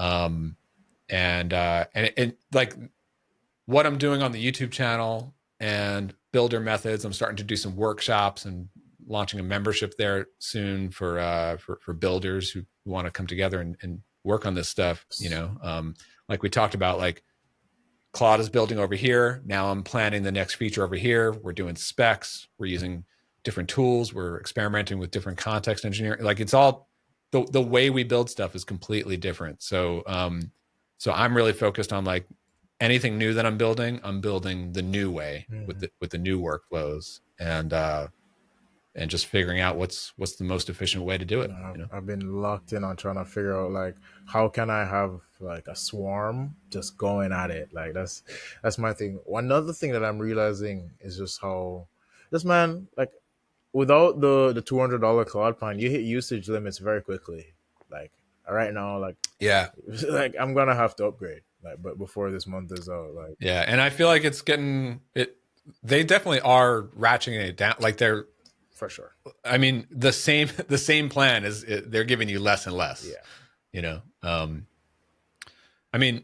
And like what I'm doing on the YouTube channel and builder methods, I'm starting to do some workshops and launching a membership there soon for builders who want to come together and work on this stuff. Like we talked about, like Claude is building over here. Now I'm planning the next feature over here. We're doing specs. We're using different tools. We're experimenting with different context engineering. Like it's all the way we build stuff is completely different. So I'm really focused on like anything new that I'm building the new way with the new workflows and just figuring out what's the most efficient way to do it. I've been locked in on trying to figure out like how can I have like a swarm just going at it. Like that's my thing. One other thing that I'm realizing is just how this man, like, without the $200 Claude plan, you hit usage limits very quickly. Like right now, like like I'm gonna have to upgrade. Like, but before this month is out, like and I feel like it's getting it. They definitely are ratcheting it down. Like they're for sure. I mean, the same plan is they're giving you less and less. I mean,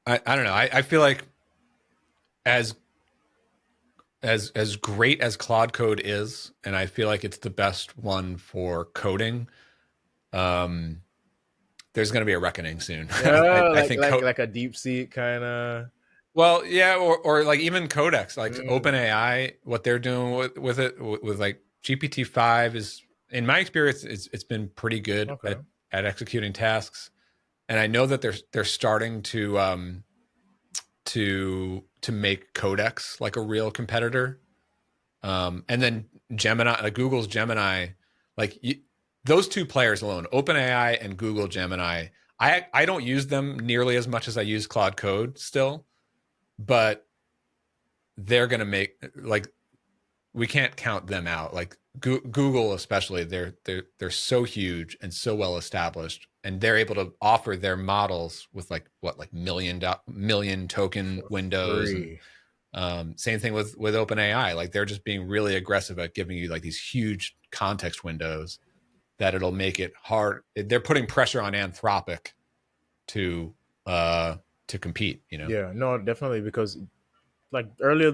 I don't know. I feel like as great as Claude Code is, and I feel like it's the best one for coding. There's going to be a reckoning soon. I think like a DeepSeek kind of. Well, yeah, or like even Codex, like OpenAI, what they're doing with it, with like GPT-5 is, in my experience, it's been pretty good at executing tasks, and I know that they're starting to make Codex like a real competitor, and then Gemini, like Google's Gemini, like those two players alone, OpenAI and Google Gemini, I don't use them nearly as much as I use Claude Code still. But they're going to make, like, we can't count them out. Like Google, especially, they're so huge and so well established, and they're able to offer their models with like million token windows. And, same thing with OpenAI. Like they're just being really aggressive at giving you like these huge context windows that it'll make it hard. They're putting pressure on Anthropic to compete, Yeah, no, definitely, because like earlier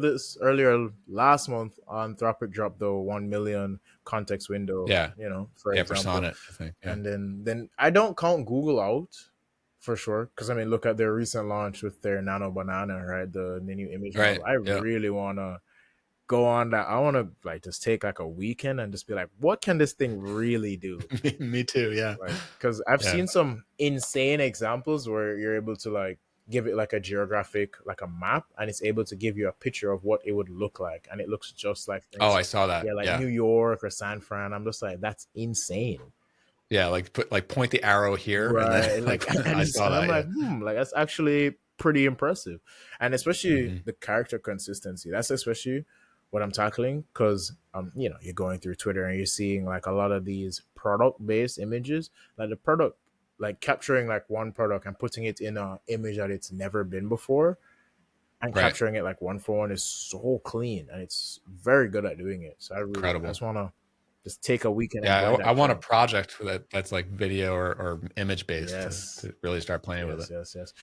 last month, Anthropic dropped the 1 million context window. For example, for Sonnet, I think. And then I don't count Google out for sure, because I mean, look at their recent launch with their Nano Banana, right? The new image model. I really want to go on that. I want to like just take like a weekend and just be like, what can this thing really do? Me too. Yeah, because I've seen some insane examples where you're able to like give it like a geographic, like a map, and it's able to give you a picture of what it would look like, and it looks just like things. I saw that. New York or San Fran. I'm just like, that's insane. Like point the arrow here, right? And then, I saw that. I'm like, like that's actually pretty impressive, and especially the character consistency. That's especially what I'm tackling, because you're going through Twitter and you're seeing like a lot of these product-based images, like the product, like capturing like one product and putting it in an image that it's never been before, and capturing it like one for one is so clean, and it's very good at doing it. So I just want to just take a weekend. I want a project for that's like video or image based to really start playing with it. Yes.